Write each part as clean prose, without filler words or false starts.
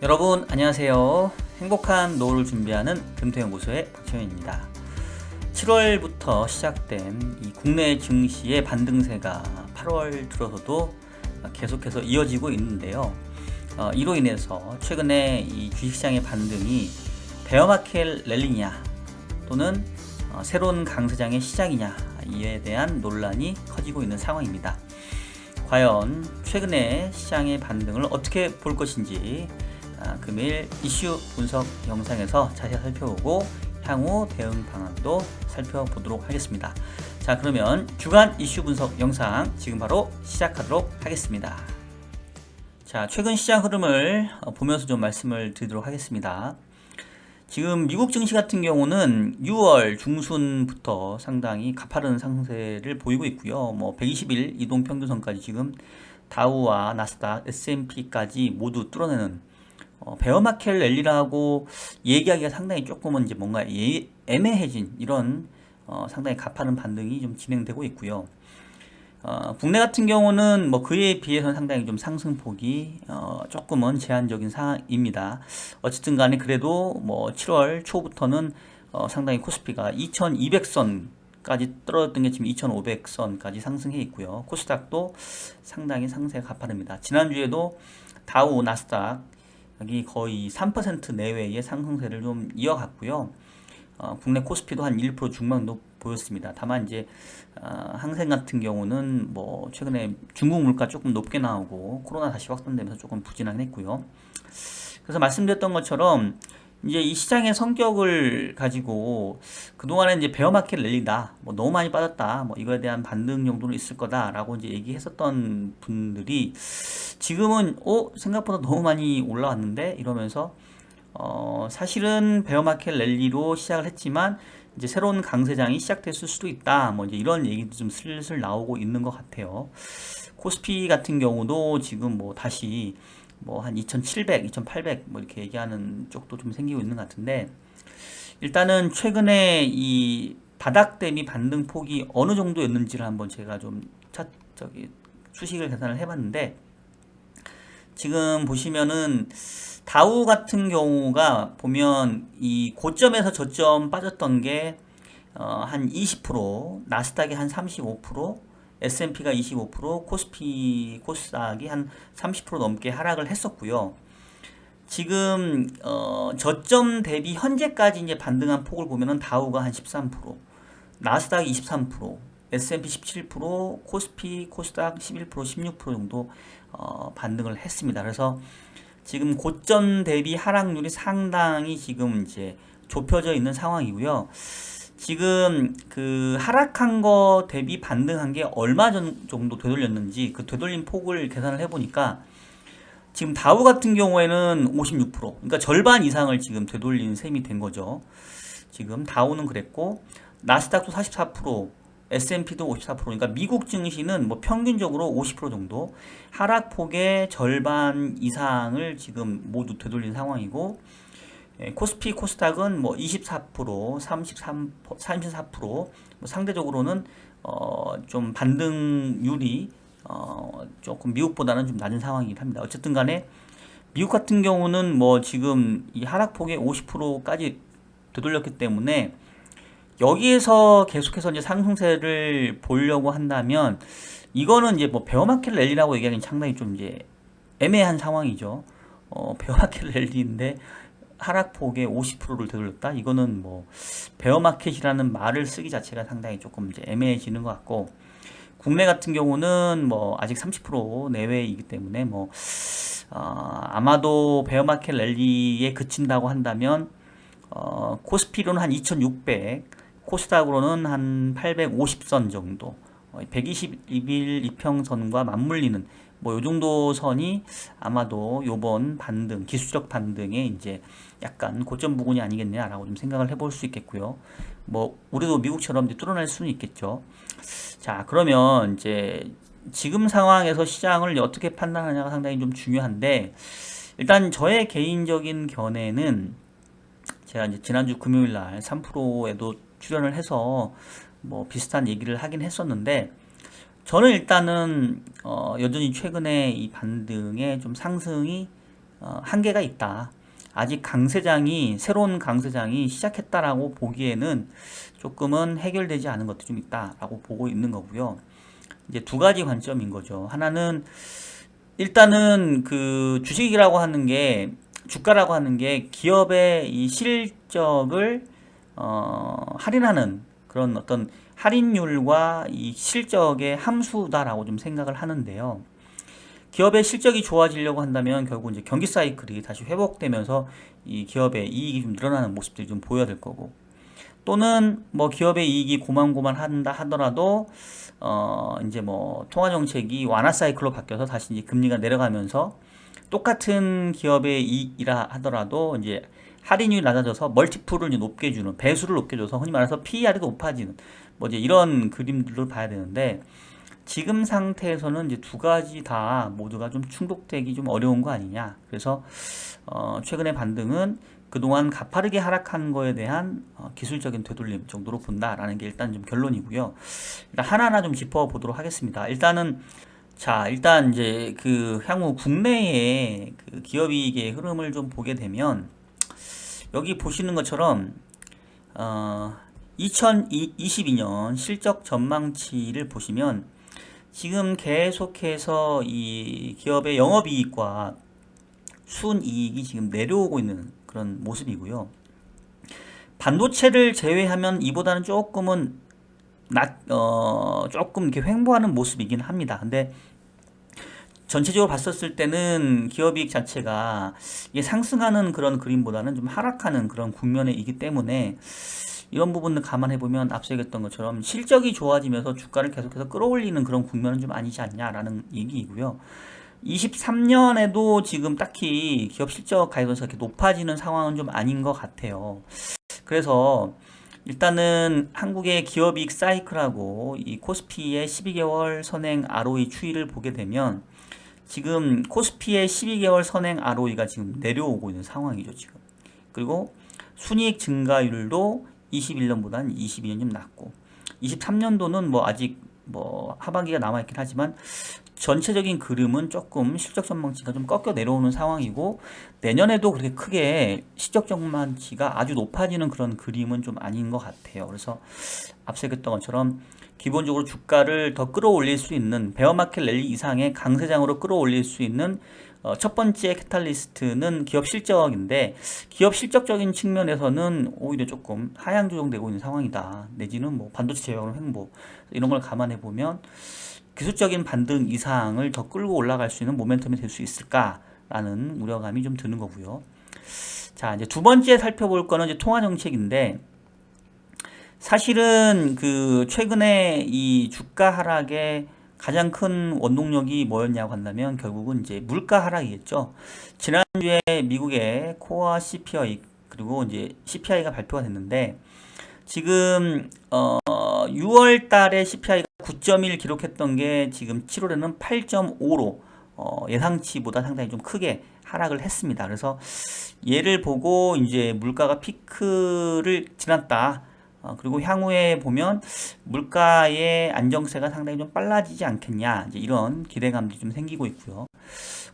여러분 안녕하세요. 행복한 노후를 준비하는 금토연구소의 박찬현입니다. 7월부터 시작된 이 국내 증시의 반등세가 8월 들어서도 계속해서 이어지고 있는데요. 이로 인해서 최근에 이 주식시장의 반등이 베어마켓 랠리냐 또는 새로운 강세장의 시작이냐 이에 대한 논란이 커지고 있는 상황입니다. 과연 최근의 시장의 반등을 어떻게 볼 것인지 금일 이슈 분석 영상에서 자세히 살펴보고 향후 대응 방안도 살펴보도록 하겠습니다. 자, 그러면 주간 이슈 분석 영상 지금 바로 시작하도록 하겠습니다. 자, 최근 시장 흐름을 보면서 좀 말씀을 드리도록 하겠습니다. 지금 미국 증시 같은 경우는 6월 중순부터 상당히 가파른 상승세를 보이고 있고요. 120일 이동 평균선까지 지금 다우와 나스닥, S&P까지 모두 뚫어내는 베어마켓 랠리라고 얘기하기가 상당히 조금은 이제 뭔가 애매해진 이런 상당히 가파른 반등이 좀 진행되고 있고요. 국내 같은 경우는 그에 비해서는 상당히 좀 상승폭이 조금은 제한적인 상황입니다. 어쨌든 간에 그래도 7월 초부터는 상당히 코스피가 2200선까지 떨어졌던 게 지금 2500선까지 상승해 있고요. 코스닥도 상당히 상세가 가파릅니다. 지난주에도 다우, 나스닥 여기 거의 3% 내외의 상승세를 좀 이어갔고요. 국내 코스피도 한 1% 중반도 보였습니다. 다만 이제 항생 같은 경우는 최근에 중국 물가 조금 높게 나오고 코로나 다시 확산되면서 조금 부진하긴 했고요. 그래서 말씀드렸던 것처럼 이제 이 시장의 성격을 가지고 그동안에 이제 베어마켓 랠리다, 너무 많이 빠졌다, 이거에 대한 반등 정도는 있을 거다라고 이제 얘기했었던 분들이 지금은 생각보다 너무 많이 올라왔는데 이러면서 사실은 베어마켓 랠리로 시작을 했지만 이제 새로운 강세장이 시작됐을 수도 있다. 이제 이런 얘기도 좀 슬슬 나오고 있는 것 같아요. 코스피 같은 경우도 지금 다시 한 2700, 2800 이렇게 얘기하는 쪽도 좀 생기고 있는 것 같은데 일단은 최근에 이 바닥 대비 반등 폭이 어느 정도였는지를 한번 제가 좀 수식을 계산을 해봤는데 지금 보시면은 다우 같은 경우가 보면 이 고점에서 저점 빠졌던 게 한 20%, 나스닥이 한 35%, S&P가 25%, 코스닥이 한 30% 넘게 하락을 했었고요. 지금 저점 대비 현재까지 이제 반등한 폭을 보면은 다우가 한 13%, 나스닥이 23%, S&P 17%, 코스닥 11%, 16% 정도 반등을 했습니다. 그래서 지금 고점 대비 하락률이 상당히 지금 이제 좁혀져 있는 상황이고요. 지금 그 하락한 거 대비 반등한 게 얼마 정도 되돌렸는지 그 되돌린 폭을 계산을 해보니까 지금 다우 같은 경우에는 56%, 그러니까 절반 이상을 지금 되돌린 셈이 된 거죠. 지금 다우는 그랬고 나스닥도 44%, S&P도 54%, 그러니까 미국 증시는 평균적으로 50% 정도 하락폭의 절반 이상을 지금 모두 되돌린 상황이고 코스피, 코스닥은 24%, 34% 상대적으로는 좀 반등률이 조금 미국보다는 좀 낮은 상황이긴 합니다. 어쨌든 간에 미국 같은 경우는 지금 이 하락폭의 50%까지 되돌렸기 때문에 여기에서 계속해서 이제 상승세를 보려고 한다면 이거는 이제 베어마켓 랠리라고 얘기하기는 상당히 좀 이제 애매한 상황이죠. 베어마켓 랠리인데 하락폭의 50%를 되돌렸다? 이거는 베어마켓이라는 말을 쓰기 자체가 상당히 조금 이제 애매해지는 것 같고 국내 같은 경우는 아직 30% 내외이기 때문에 아마도 베어마켓 랠리에 그친다고 한다면 코스피로는 한 2600, 코스닥으로는 한 850선 정도, 121일 이평선과 맞물리는 요 정도 선이 아마도 요번 반등, 기술적 반등의 이제 약간 고점 부근이 아니겠냐라고 좀 생각을 해볼 수 있겠고요. 우리도 미국처럼 이제 뚫어낼 수는 있겠죠. 자, 그러면 이제 지금 상황에서 시장을 어떻게 판단하냐가 상당히 좀 중요한데 일단 저의 개인적인 견해는 제가 이제 지난주 금요일 날 3프로에도 출연을 해서 비슷한 얘기를 하긴 했었는데 저는 일단은 여전히 최근에 이 반등의 좀 상승이 한계가 있다. 아직 새로운 강세장이 시작했다라고 보기에는 조금은 해결되지 않은 것도 좀 있다라고 보고 있는 거고요. 이제 두 가지 관점인 거죠. 하나는 일단은 그 주식이라고 하는 게 주가라고 하는 게 기업의 이 실적을 할인하는 그런 어떤 할인율과 이 실적의 함수다라고 좀 생각을 하는데요. 기업의 실적이 좋아지려고 한다면 결국 이제 경기 사이클이 다시 회복되면서 이 기업의 이익이 좀 늘어나는 모습들이 좀 보여야 될 거고, 또는 뭐 기업의 이익이 고만고만한다 하더라도 이제 뭐 통화 정책이 완화 사이클로 바뀌어서 다시 이제 금리가 내려가면서 똑같은 기업의 이익이라 하더라도 이제 할인율이 낮아져서 멀티플을 이제 높게 주는, 배수를 높게 줘서 흔히 말해서 PER이 높아지는 뭐 이제 이런 그림들을 봐야 되는데, 지금 상태에서는 이제 두 가지 다 모두가 좀 충족되기 좀 어려운 거 아니냐. 그래서 최근의 반등은 그동안 가파르게 하락한 거에 대한 기술적인 되돌림 정도로 본다라는 게 일단 좀 결론이고요. 일단 하나하나 좀 짚어보도록 하겠습니다. 일단 이제 그 향후 국내의 그 기업이익의 흐름을 좀 보게 되면, 여기 보시는 것처럼 2022년 실적 전망치를 보시면 지금 계속해서 이 기업의 영업이익과 순이익이 지금 내려오고 있는 그런 모습이고요. 반도체를 제외하면 이보다는 조금 이렇게 횡보하는 모습이긴 합니다. 근데 전체적으로 봤었을 때는 기업이익 자체가 이게 상승하는 그런 그림보다는 좀 하락하는 그런 국면에 있기 때문에, 이런 부분을 감안해 보면 앞서 얘기했던 것처럼 실적이 좋아지면서 주가를 계속해서 끌어올리는 그런 국면은 좀 아니지 않냐라는 얘기이고요. 23년에도 지금 딱히 기업 실적 가이던스가 이렇게 높아지는 상황은 좀 아닌 것 같아요. 그래서 일단은 한국의 기업이익 사이클하고 이 코스피의 12개월 선행 ROE 추이를 보게 되면, 지금 코스피의 12개월 선행 ROE가 지금 내려오고 있는 상황이죠, 지금. 그리고 순이익 증가율도 21년보다는 22년 좀 낮고, 23년도는 뭐 아직 뭐 하반기가 남아있긴 하지만 전체적인 그림은 조금 실적 전망치가 좀 꺾여 내려오는 상황이고, 내년에도 그렇게 크게 실적 전망치가 아주 높아지는 그런 그림은 좀 아닌 것 같아요. 그래서 앞서 얘기했던 것처럼 기본적으로 주가를 더 끌어올릴 수 있는, 베어마켓 랠리 이상의 강세장으로 끌어올릴 수 있는 첫 번째 캐탈리스트는 기업 실적인데, 기업 실적적인 측면에서는 오히려 조금 하향 조정되고 있는 상황이다. 내지는 뭐 반도체 제약으로 횡보, 이런 걸 감안해 보면 기술적인 반등 이상을 더 끌고 올라갈 수 있는 모멘텀이 될 수 있을까라는 우려감이 좀 드는 거고요. 자, 이제 두 번째 살펴볼 거는 이제 통화 정책인데, 사실은 그 최근에 이 주가 하락의 가장 큰 원동력이 뭐였냐고 한다면 결국은 이제 물가 하락이겠죠. 지난주에 미국의 코어 CPI, 그리고 이제 CPI가 발표가 됐는데, 지금 6월 달에 CPI가 9.1 기록했던 게 지금 7월에는 8.5로 예상치보다 상당히 좀 크게 하락을 했습니다. 그래서 얘를 보고 이제 물가가 피크를 지났다. 그리고 향후에 보면 물가의 안정세가 상당히 좀 빨라지지 않겠냐, 이제 이런 기대감도 좀 생기고 있고요.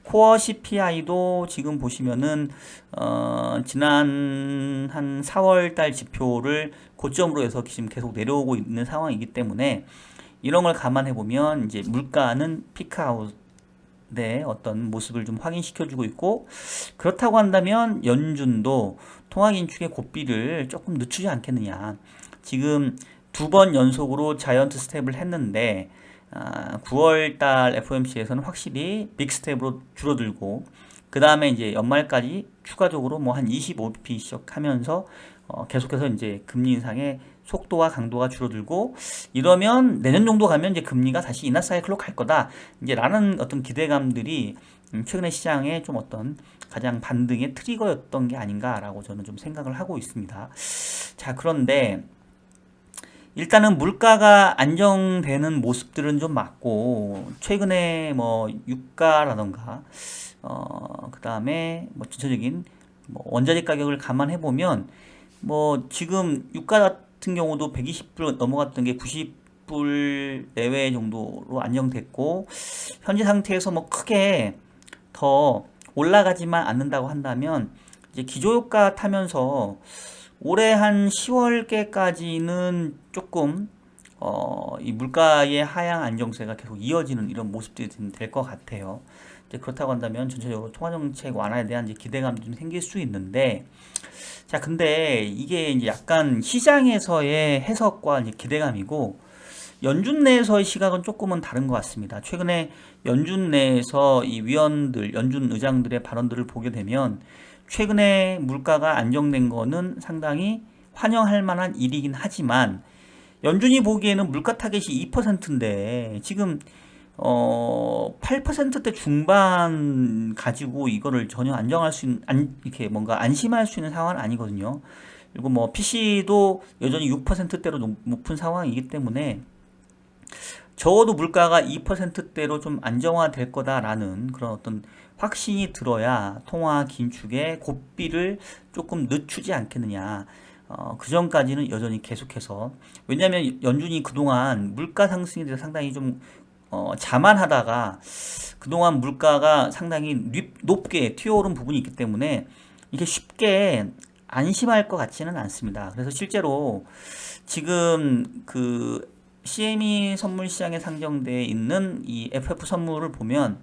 코어 CPI도 지금 보시면은 지난 한 4월 달 지표를 고점으로 해서 지금 계속 내려오고 있는 상황이기 때문에, 이런 걸 감안해 보면 이제 물가는 피크아웃의 어떤 모습을 좀 확인시켜주고 있고, 그렇다고 한다면 연준도 통화 긴축의 고삐를 조금 늦추지 않겠느냐. 지금 두 번 연속으로 자이언트 스텝을 했는데 9월달 FOMC에서는 확실히 빅 스텝으로 줄어들고, 그 다음에 이제 연말까지 추가적으로 뭐 한 25bp씩 하면서 계속해서 이제 금리 인상의 속도와 강도가 줄어들고, 이러면 내년 정도 가면 이제 금리가 다시 인하 사이클로 갈 거다, 이제 라는 어떤 기대감들이 최근에 시장의 좀 어떤 가장 반등의 트리거였던 게 아닌가라고 저는 좀 생각을 하고 있습니다. 자, 그런데 일단은 물가가 안정되는 모습들은 좀 맞고, 최근에 뭐 유가라던가 그 다음에 뭐 전체적인 뭐 원자재 가격을 감안해 보면, 뭐 지금 유가 같은 경우도 120불 넘어갔던 게 90불 내외 정도로 안정됐고, 현재 상태에서 뭐 크게 더 올라가지만 않는다고 한다면 이제 기저효과 타면서 올해 한 10월께까지는 조금 이 물가의 하향 안정세가 계속 이어지는 이런 모습들이 될 것 같아요. 이제 그렇다고 한다면 전체적으로 통화정책 완화에 대한 이제 기대감도 좀 생길 수 있는데, 자, 근데 이게 이제 약간 시장에서의 해석과 이제 기대감이고, 연준 내에서의 시각은 조금은 다른 것 같습니다. 최근에 연준 내에서 이 위원들, 연준 의장들의 발언들을 보게 되면, 최근에 물가가 안정된 거는 상당히 환영할 만한 일이긴 하지만, 연준이 보기에는 물가 타겟이 2%인데, 지금 8%대 중반 가지고 이거를 전혀 안정할 수 있는, 이렇게 뭔가 안심할 수 있는 상황은 아니거든요. 그리고 뭐 PC도 여전히 6%대로 높은 상황이기 때문에 적어도 물가가 2%대로 좀 안정화될 거다라는 그런 어떤 확신이 들어야 통화 긴축의 고삐를 조금 늦추지 않겠느냐. 그 전까지는 여전히 계속해서, 왜냐하면 연준이 그동안 물가 상승에 대해서 상당히 좀 자만하다가 그동안 물가가 상당히 높게 튀어오른 부분이 있기 때문에 이게 쉽게 안심할 것 같지는 않습니다. 그래서 실제로 지금 그 CME 선물 시장에 상정되어 있는 이 FF 선물을 보면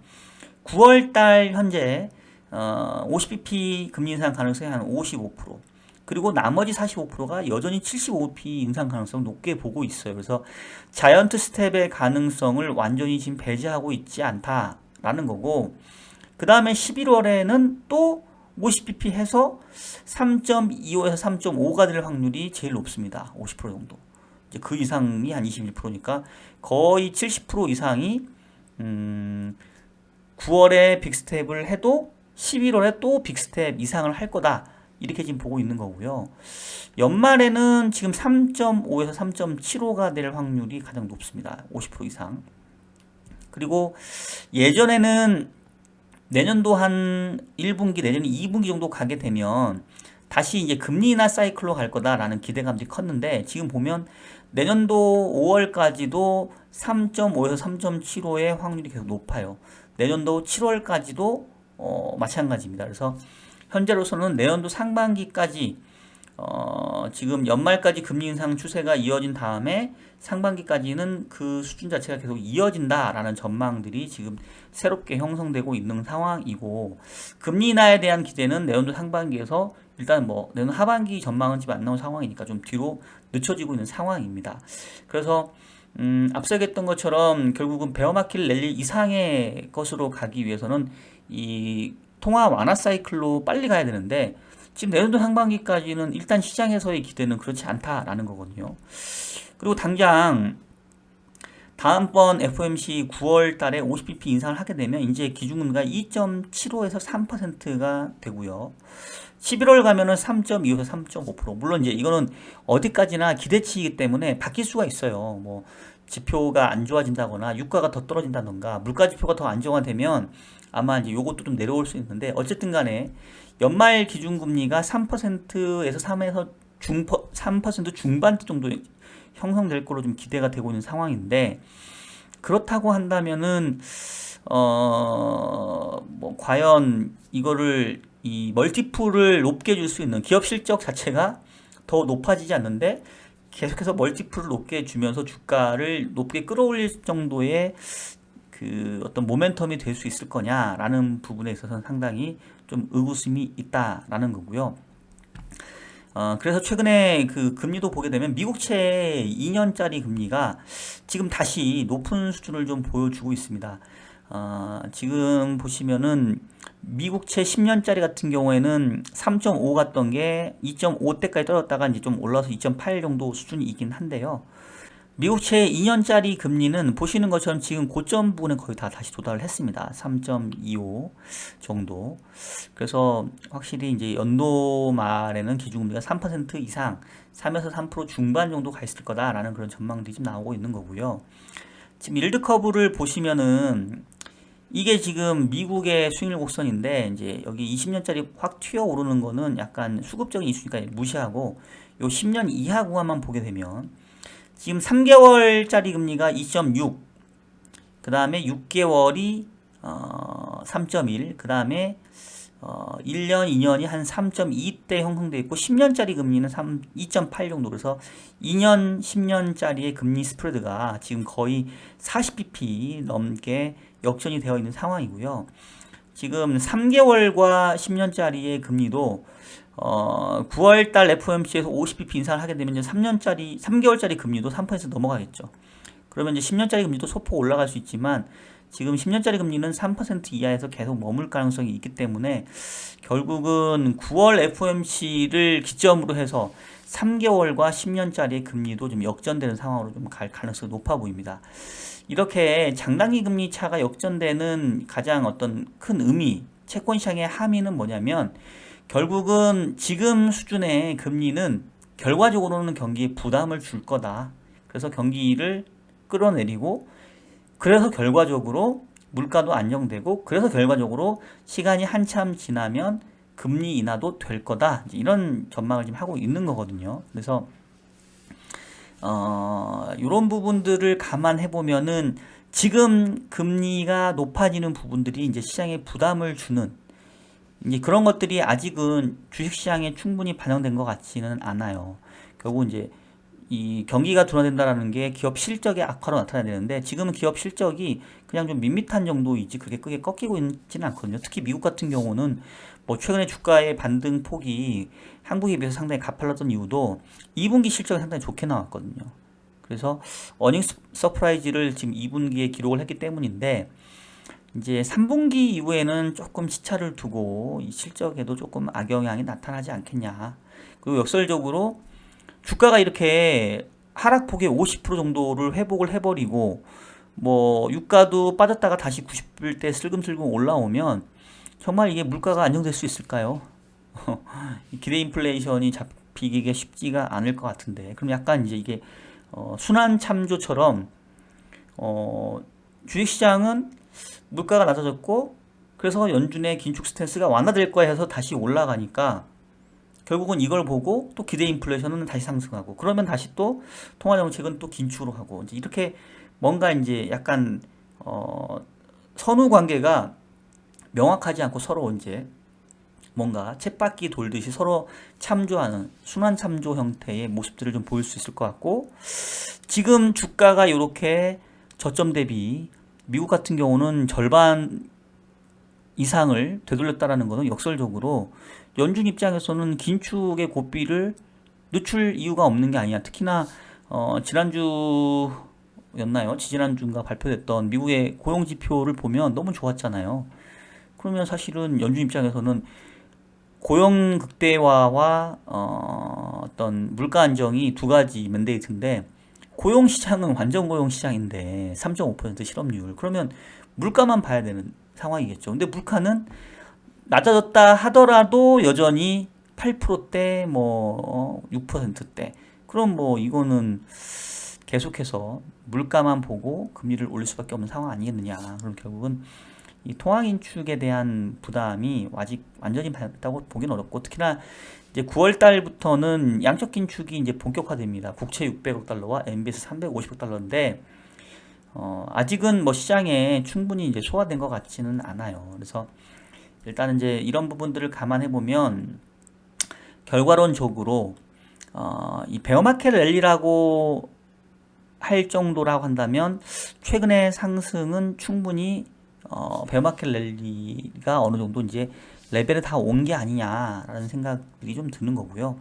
9월달 현재 50bp 금리 인상 가능성이 한 55%, 그리고 나머지 45%가 여전히 75bp 인상 가능성을 높게 보고 있어요. 그래서 자이언트 스텝의 가능성을 완전히 지금 배제하고 있지 않다라는 거고, 그 다음에 11월에는 또 50bp 해서 3.25에서 3.5가 될 확률이 제일 높습니다. 50% 정도. 이제 그 이상이 한 21%니까 거의 70% 이상이 9월에 빅스텝을 해도 11월에 또 빅스텝 이상을 할 거다, 이렇게 지금 보고 있는 거고요. 연말에는 지금 3.5에서 3.75가 될 확률이 가장 높습니다. 50% 이상. 그리고 예전에는 내년도 한 1분기, 내년 2분기 정도 가게 되면 다시 이제 금리 인하 사이클로 갈 거다라는 기대감들이 컸는데, 지금 보면 내년도 5월까지도 3.5에서 3.75의 확률이 계속 높아요. 내년도 7월까지도 마찬가지입니다. 그래서 현재로서는 내년도 상반기까지 지금 연말까지 금리 인상 추세가 이어진 다음에 상반기까지는 그 수준 자체가 계속 이어진다라는 전망들이 지금 새롭게 형성되고 있는 상황이고, 금리 인하에 대한 기대는 내년도 상반기에서 일단 뭐 내년 하반기 전망은 지금 안 나온 상황이니까 좀 뒤로 늦춰지고 있는 상황입니다. 그래서 앞서 얘기했던 것처럼 결국은 베어마켓 랠리 이상의 것으로 가기 위해서는 이 통화 완화 사이클로 빨리 가야 되는데, 지금 내년도 상반기까지는 일단 시장에서의 기대는 그렇지 않다라는 거거든요. 그리고 당장 다음번 FOMC 9월 달에 50bp 인상을 하게 되면 이제 기준금리가 2.75에서 3%가 되고요. 11월 가면은 3.25에서 3.5%. 물론 이제 이거는 어디까지나 기대치이기 때문에 바뀔 수가 있어요. 뭐 지표가 안 좋아진다거나 유가가 더 떨어진다던가 물가 지표가 더 안정화되면 아마 이제 요것도 좀 내려올 수 있는데, 어쨌든 간에 연말 기준금리가 3%에서 3% 중반대 정도 형성될 거로 좀 기대가 되고 있는 상황인데, 그렇다고 한다면은 뭐 과연 이거를 이 멀티플을 높게 줄 수 있는 기업 실적 자체가 더 높아지지 않는데 계속해서 멀티플을 높게 주면서 주가를 높게 끌어올릴 정도의 그 어떤 모멘텀이 될 수 있을 거냐라는 부분에 있어서는 상당히 좀 의구심이 있다라는 거고요. 그래서 최근에 그 금리도 보게 되면 미국채 2년짜리 금리가 지금 다시 높은 수준을 좀 보여주고 있습니다. 지금 보시면은 미국채 10년짜리 같은 경우에는 3.5 갔던 게 2.5대까지 떨어졌다가 이제 좀 올라서 2.8 정도 수준이긴 한데요. 미국채 2년짜리 금리는 보시는 것처럼 지금 고점 부분에 거의 다 다시 도달을 했습니다. 3.25 정도. 그래서 확실히 이제 연도 말에는 기준금리가 3% 이상, 3에서 3% 중반 정도 가 있을 거다라는 그런 전망들이 좀 나오고 있는 거고요. 지금 일드 커브를 보시면은 이게 지금 미국의 수익률 곡선인데, 이제 여기 20년짜리 확 튀어 오르는 거는 약간 수급적인 이슈니까 무시하고 요 10년 이하 구간만 보게 되면 지금 3개월짜리 금리가 2.6, 그 다음에 6개월이 3.1, 그 다음에 1년, 2년이 한 3.2대 형성되어 있고 10년짜리 금리는 2.8 정도. 그래서 2년, 10년짜리의 금리 스프레드가 지금 거의 40bp 넘게 역전이 되어 있는 상황이고요. 지금 3개월과 10년짜리의 금리도 9월달 FOMC에서 50bp 인상을 하게 되면 이제 3개월짜리 금리도 3% 넘어가겠죠. 그러면 이제 10년짜리 금리도 소폭 올라갈 수 있지만 지금 10년짜리 금리는 3% 이하에서 계속 머물 가능성이 있기 때문에 결국은 9월 FOMC를 기점으로 해서 3개월과 10년짜리의 금리도 좀 역전되는 상황으로 좀 갈 가능성이 높아 보입니다. 이렇게 장단기 금리 차가 역전되는 가장 어떤 큰 의미, 채권 시장의 함의는 뭐냐면 결국은 지금 수준의 금리는 결과적으로는 경기에 부담을 줄 거다. 그래서 경기를 끌어내리고 그래서 결과적으로 물가도 안정되고 그래서 결과적으로 시간이 한참 지나면 금리 인하도 될 거다. 이런 전망을 지금 하고 있는 거거든요. 그래서 이런 부분들을 감안해 보면은 지금 금리가 높아지는 부분들이 이제 시장에 부담을 주는 이제 그런 것들이 아직은 주식시장에 충분히 반영된 것 같지는 않아요. 결국 이제 이 경기가 둔화된다라는 게 기업 실적의 악화로 나타나야 되는데 지금은 기업 실적이 그냥 좀 밋밋한 정도이지 그렇게 크게 꺾이고 있지는 않거든요. 특히 미국 같은 경우는 뭐 최근에 주가의 반등 폭이 한국에 비해서 상당히 가팔랐던 이유도 2분기 실적이 상당히 좋게 나왔거든요. 그래서 어닝 서프라이즈를 지금 2분기에 기록을 했기 때문인데 이제 3분기 이후에는 조금 시차를 두고 이 실적에도 조금 악영향이 나타나지 않겠냐. 그리고 역설적으로 주가가 이렇게 하락폭의 50% 정도를 회복을 해버리고 뭐 유가도 빠졌다가 다시 90불대 슬금슬금 올라오면 정말 이게 물가가 안정될 수 있을까요? 기대 인플레이션이 잡히기가 쉽지가 않을 것 같은데 그럼 약간 이제 이게 순환 참조처럼 주식시장은 물가가 낮아졌고 그래서 연준의 긴축 스탠스가 완화될 거야 해서 다시 올라가니까 결국은 이걸 보고 또 기대 인플레이션은 다시 상승하고 그러면 다시 또 통화 정책은 또 긴축으로 하고 이제 이렇게 뭔가 이제 약간 선후 관계가 명확하지 않고 서로 이제 뭔가 쳇바퀴 돌듯이 서로 참조하는 순환 참조 형태의 모습들을 좀 보일 수 있을 것 같고 지금 주가가 이렇게 저점 대비 미국 같은 경우는 절반 이상을 되돌렸다라는 것은 역설적으로 연준 입장에서는 긴축의 고비를 늦출 이유가 없는 게 아니야. 특히나 지난주였나요? 지지난주인가 발표됐던 미국의 고용 지표를 보면 너무 좋았잖아요. 그러면 사실은 연준 입장에서는 고용 극대화와 어떤 물가 안정이 두 가지 맨데이트인데 고용 시장은 완전 고용 시장인데 3.5% 실업률 그러면 물가만 봐야 되는 상황이겠죠. 근데 물가는 낮아졌다 하더라도 여전히 8%대 뭐 6%대 그럼 뭐 이거는 계속해서 물가만 보고 금리를 올릴 수밖에 없는 상황 아니겠느냐. 그럼 결국은 이 통화긴축에 대한 부담이 아직 완전히 반영됐다고 보기는 어렵고 특히나 이제 9월 달부터는 양적 긴축이 이제 본격화됩니다. 국채 600억 달러와 MBS 350억 달러인데 아직은 뭐 시장에 충분히 이제 소화된 것 같지는 않아요. 그래서 일단은 이제 이런 부분들을 감안해 보면 결과론적으로 이 베어마켓 랠리라고 할 정도라고 한다면 최근의 상승은 충분히 베어마켓 랠리가 어느 정도 이제 레벨에 다 온 게 아니냐라는 생각이 좀 드는 거고요.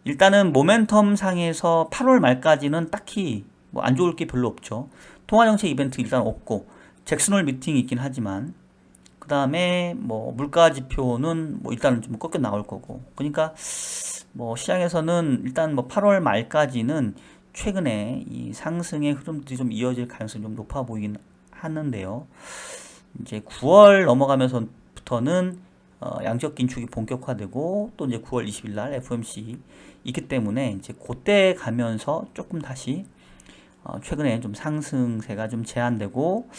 일단은 모멘텀 상에서 8월 말까지는 딱히 뭐 안 좋을 게 별로 없죠. 통화정책 이벤트 일단 없고 잭슨홀 미팅이 있긴 하지만 그 다음에 뭐 물가 지표는 뭐 일단은 좀 꺾여 나올 거고 그러니까 뭐 시장에서는 일단 뭐 8월 말까지는 최근에 이 상승의 흐름들이 좀 이어질 가능성이 좀 높아 보이긴 하는데요. 이제 9월 넘어가면서부터는 양적 긴축이 본격화되고 또 이제 9월 20일 날 FOMC 있기 때문에 이제 그때 가면서 조금 다시 최근에 좀 상승세가 좀 제한되고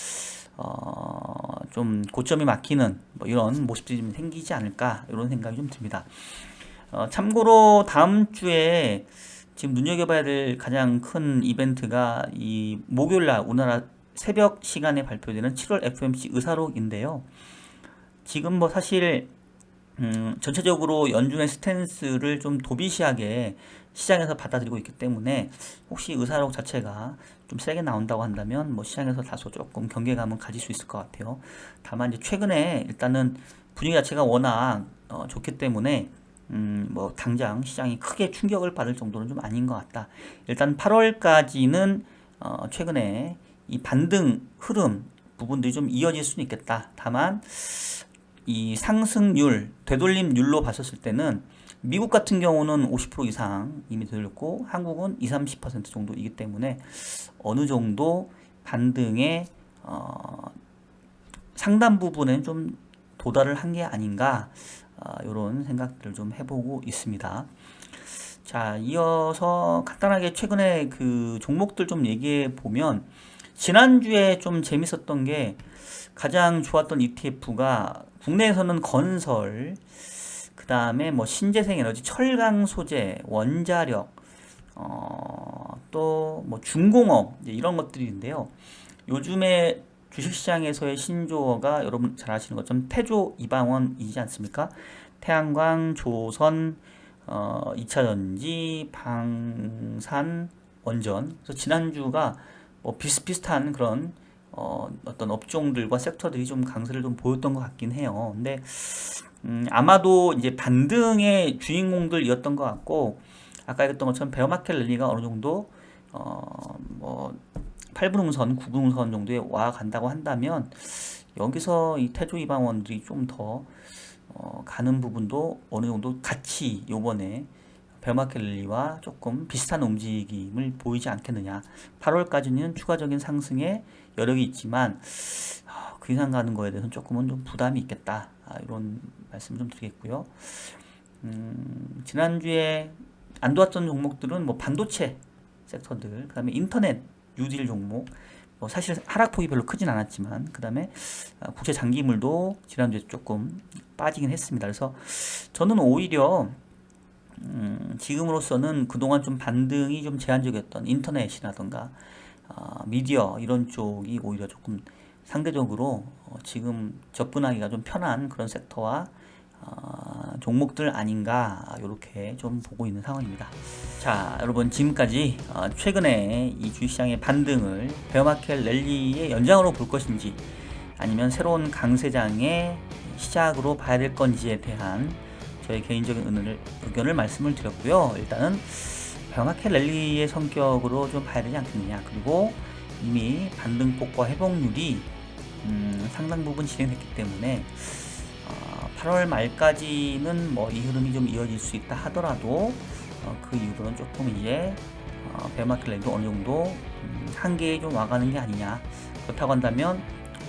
좀 고점이 막히는 뭐 이런 모습들이 좀 생기지 않을까 이런 생각이 좀 듭니다. 참고로 다음 주에 지금 눈여겨봐야 될 가장 큰 이벤트가 이 목요일날 우리나라 새벽 시간에 발표되는 7월 FOMC 의사록인데요. 지금 뭐 사실 전체적으로 연준의 스탠스를 좀 도비시하게 시장에서 받아들이고 있기 때문에 혹시 의사록 자체가 좀 세게 나온다고 한다면 뭐 시장에서 다소 조금 경계감은 가질 수 있을 것 같아요. 다만 이제 최근에 일단은 분위기 자체가 워낙 좋기 때문에 뭐 당장 시장이 크게 충격을 받을 정도는 좀 아닌 것 같다. 일단 8월까지는 최근에 이 반등 흐름 부분들이 좀 이어질 수는 있겠다. 다만 이 상승률, 되돌림률로 봤었을 때는 미국 같은 경우는 50% 이상 이미 되돌렸고 한국은 20, 30% 정도이기 때문에 어느 정도 반등의 상당 부분은 좀 도달을 한 게 아닌가 이런 생각들을 좀 해보고 있습니다. 자, 이어서 간단하게 최근에 그 종목들 좀 얘기해 보면 지난주에 좀 재밌었던 게 가장 좋았던 ETF가 국내에서는 건설, 그 다음에 뭐 신재생 에너지, 철강 소재, 원자력, 또 뭐 중공업 이런 것들인데요. 요즘에 주식시장에서의 신조어가 여러분 잘 아시는 것처럼 태조 이방원이지 않습니까? 태양광, 조선, 2차전지, 방산, 원전. 그래서 지난주가 뭐 비슷비슷한 그런 어떤 업종들과 섹터들이 좀 강세를 좀 보였던 것 같긴 해요. 근데 아마도 이제 반등의 주인공들이었던 것 같고 아까 얘기했던 것처럼 베어마켓 랠리가 어느 정도 뭐 8분음선, 9분음선 정도에 와 간다고 한다면 여기서 이 태조 이방원들이 좀 더 가는 부분도 어느 정도 같이 요번에 베어마켓 랠리와 조금 비슷한 움직임을 보이지 않겠느냐. 8월까지는 추가적인 상승의 여력이 있지만 그 이상 가는 거에 대해서는 조금은 좀 부담이 있겠다. 이런 말씀을 좀 드리겠고요. 지난주에 안 좋았던 종목들은 뭐 반도체 섹터들, 그 다음에 인터넷 뉴딜 종목, 뭐 사실 하락폭이 별로 크진 않았지만 그 다음에 국제 장기물도 지난주에 조금 빠지긴 했습니다. 그래서 저는 오히려 지금으로서는 그동안 좀 반등이 좀 제한적이었던 인터넷이라던가 미디어 이런 쪽이 오히려 조금 상대적으로 지금 접근하기가 좀 편한 그런 섹터와 종목들 아닌가 이렇게 좀 보고 있는 상황입니다. 자, 여러분 지금까지 최근에 이 주식시장의 반등을 베어마켓 랠리의 연장으로 볼 것인지 아니면 새로운 강세장의 시작으로 봐야 될 건지에 대한 저의 개인적인 의견을 말씀을 드렸고요. 일단은 베어마켓 랠리의 성격으로 좀 봐야 되지 않겠느냐. 그리고 이미 반등폭과 회복률이 상당 부분 진행됐기 때문에 8월 말까지는 뭐 이 흐름이 좀 이어질 수 있다 하더라도 그 이후로는 조금 이제 베어마켓 랠리도 어느 정도 한계에 좀 와가는 게 아니냐. 그렇다고 한다면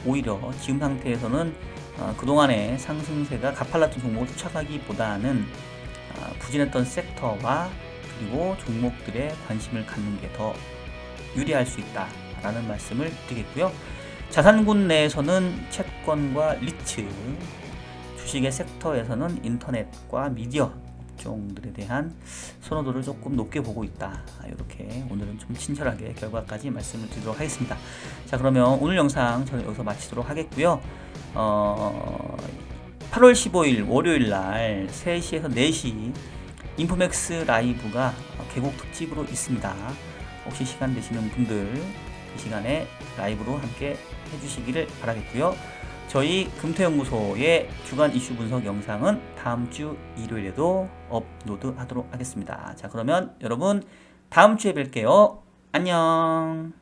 오히려 지금 상태에서는 그동안의 상승세가 가팔랐던 종목을 쫓아가기보다는 부진했던 섹터와 그리고 종목들의 관심을 갖는 게 더 유리할 수 있다라는 말씀을 드리겠고요. 자산군 내에서는 채권과 리츠, 주식의 섹터에서는 인터넷과 미디어 업종들에 대한 선호도를 조금 높게 보고 있다. 이렇게 오늘은 좀 친절하게 결과까지 말씀을 드리도록 하겠습니다. 자, 그러면 오늘 영상 저는 여기서 마치도록 하겠고요. 8월 15일 월요일 날 3시에서 4시 인포맥스 라이브가 개국 특집으로 있습니다. 혹시 시간 되시는 분들 이 시간에 라이브로 함께 해주시기를 바라겠고요. 저희 금태연구소의 주간 이슈 분석 영상은 다음 주 일요일에도 업로드 하도록 하겠습니다. 자, 그러면 여러분 다음 주에 뵐게요. 안녕.